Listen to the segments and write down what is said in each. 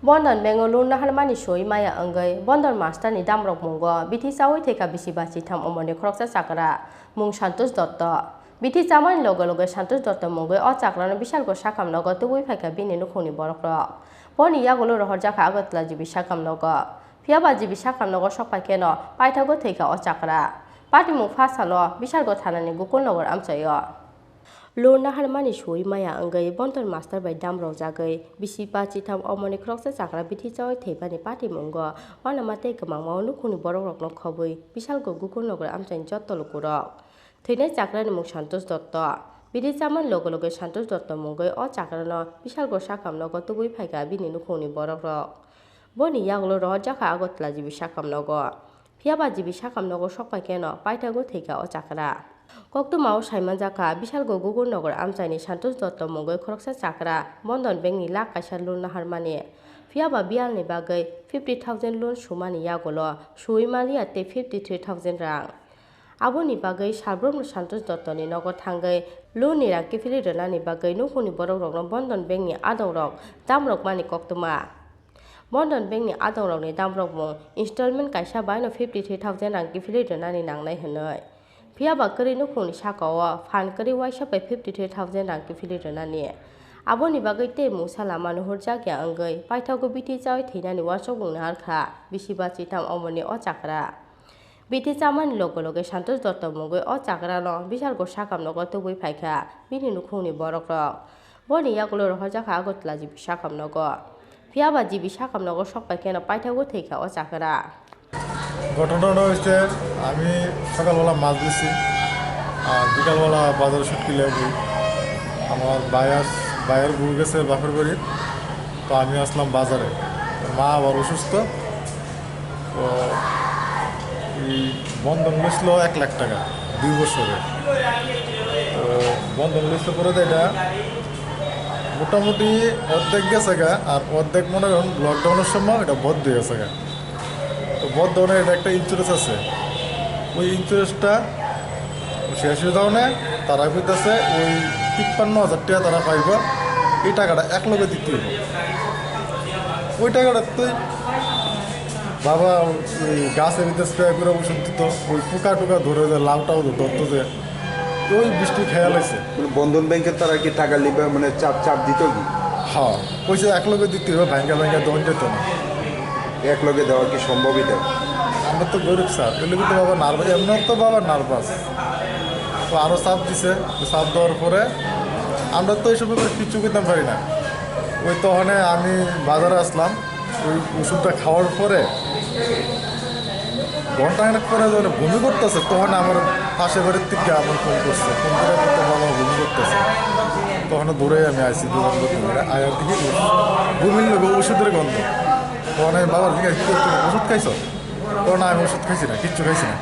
Bandhan Bengaluru Naharmani Suwi Manya wngwi Bandhan Master ni damrok mungo Bithi Chawi Thwikha Bisibachitham Omarni Khoroksa Chakra mung Santosh Dotto Bithi Chamani loge Santosh Dotto mungwi o Chakra no bishal go sakam nogo tuwi phaika bini nukhungni borokrok boni yagulo rohor jaka agotla jibi sakam nogo phiaba jibi sakam nogo sokpaike no paithago Thwikha o Chakra pati mung phasalo bishal go thanani gukul nogor amchayo Lur Naharmani Suwi Manya wngwi Bandhan Master by damrok jagwi Bisibachitham Omarni Khoroksa Chakra Bithi Chawi Thwikha pati mungo wana mate kamangmao nukhungni borokrokno khobwi bishal go gukul nogor amchaini jotto lukurok Thwikha Chakra ni mung Santosh Dotto Bithi Chamani loge Santosh Dotto mungwi o Chakra no bishal go sakam nogo tuwi phaika bini nukhungni borokrok boni yagulo rohor jaka agotla jibi sakam nogo phiaba jibi sakam nogo sokpaike no paithago Thwikha o Chakra Koktuma Saiman Jaka bishal go gugur nogor amchaini Santosh Dotto mungwi Khoroksa Chakra Bandhan Bengni lakh kaisa loan naharmani phiaba bialni bagwi 50,000 loan sumani yagulo Suwi Manya te 53,000 rang aboni bagwi sabrom Santosh Dotto ni nogor thangwi loan ni rang kifili rwnani bagwi nukhungni borokrokno Bandhan Bengni adongrok damrok mani koktuma Bandhan Bengni adongrokni damrok mung installment kaisa baino 53,000 rang kifili rwnani nangnai hwnwi phiaba kwrwi nukhungni sakao fan kwrwi waisa bai 53,000 rang kifili rwnani aboni bagwi te musala manuhor jagya wngwi paithago Bithi Chawi theinani wasok bungni harkha Bisibachitham Omarni o Chakra Bithi Chamani loge Santosh Dotto mungwi o Chakra no bishal go sakam nogo tuwi phaika bini nukhungni borokrok boni yagulo rohor jaka agotla jibi sakam nogo phiaba jibi sakam nogo sokpaike no paithago Thwikha o Chakra ঘটনাটা হচ্ছে আমি সকালবেলা মাছ দিচ্ছি আর বিকালবেলা বাজারে শুটকি লেবু আমার ভাইয়ের বউ গেছে বাপের বাড়ি তো আমি আসলাম বাজারে মা আবার অসুস্থ তো এই বন্ধন লিখল 1 লাখ টাকা 2 বছরে তো বন্ধন লিখতে করে এটা মোটামুটি অর্ধেক গেছে গা আর অর্ধেক মনে করেন লকডাউনের সময় এটা বদ্ধ হয়ে গেছে গা তো বর্ধমানে এটা একটা ইন্স্যুরেন্স আছে ওই ইন্স্যুরেন্সটা শেষ হয়ে যাওয়া তারা কইতেছে ওই 53,000 টাকা তারা পাইব এই টাকাটা এক লগে দিতে হইব ওই টাকাটা তুই বাবা ওই গাছের ভিতরে স্প্রে করে ওষুধ দিত ওই পোকা টোকা ধরে যে লাউটাও ধরতো যে ওই বৃষ্টি খেয়াল আছে বন্ধন ব্যাংকের তারা কি টাকা লিবে মানে চাপ দিত কি হ্যাঁ পয়সা এক লগে দিতে হইব ভাঙ্গা দন যেত না এক লগে দেওয়া কি সম্ভবই দেয় আমরা তো গরিব স্যার এগুলো কিন্তু বাবা নার্ভাস এমন তো বাবা নার্ভাস তো আরও চাপ দিছে চাপ দেওয়ার পরে আমরা তো এইসব ব্যাপারে কিছু কিনতে পারি না ওই তখন আমি বাজারে আসলাম ওই ওষুধটা খাওয়ার পরে ঘন্টাখানেক পরে যখন বমি করতেছে তখন আমার পাশে বাড়ির থেকে আমার ফোন করছে ফোন করে বলতে বাবা বমি করতেছে তখন দূরে আমি আইসি দোকান করে আয়ার দিকে বমির লোক ওষুধের গন্ধ তখন আমি বাবার দিকে ওষুধ খাইছ তখন আমি ওষুধ খাইছি না কিচ্ছু খাইছি না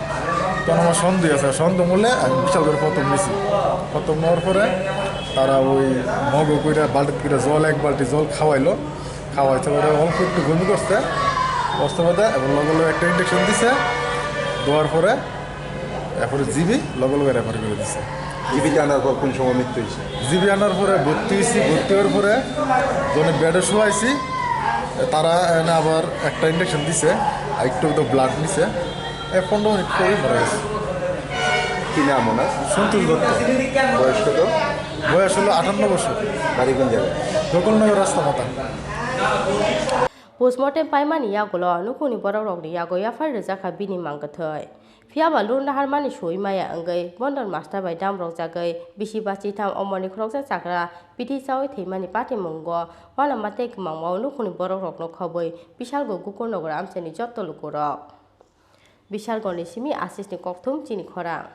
তখন আমার সন্দেহ আছে সন্দেহ মূল্যে আমি বিশাল করে প্রথম নিয়েছি প্রথম নেওয়ার পরে তারা ওই মগ করে বালতি করে জল 1 বালতি জল খাওয়াইতে পরে অল্প একটু বমি করছে কষ্ট পাতে এবং লগে একটা ইঞ্জেকশন দিছে দেওয়ার পরে এরপরে জিবি লগে রেফার করে দিছে জিবিতে আনার পর কোন সময় মৃত্যু হয়েছে জিবি আনার পরে ভর্তি হওয়ার পরে যখন বেডে শোয়াইছি তারা এনে আবার একটা ইঞ্জেকশন দিছে আর একটু তো ব্লাড নিছে 15 মিনিট পরেই মারা গেছে কি নাম ওনার সন্তোষ দত্ত বয়স কত বয়স হলো 58 বছর বাড়ি কোন জায়গায় গোকুলনগর রাস্তা মাথা Postmortem paimani yagulo nukhungni borokrokni yago yafar rwjaka bini mangkathai phiaba Lur Naharmani Suwi Manya wngwi Bandhan Master by damrok jagwi Bisibachitham Omarni Khoroksa Chakra Bithi Chawi Thwikha pati mungo wana mate kamangmao nukhungni borokrokno khobwi bishal go gukur nogor amchaini jotto lukurok Bishal Goni Simi Assistant Kokthum Chini Khorang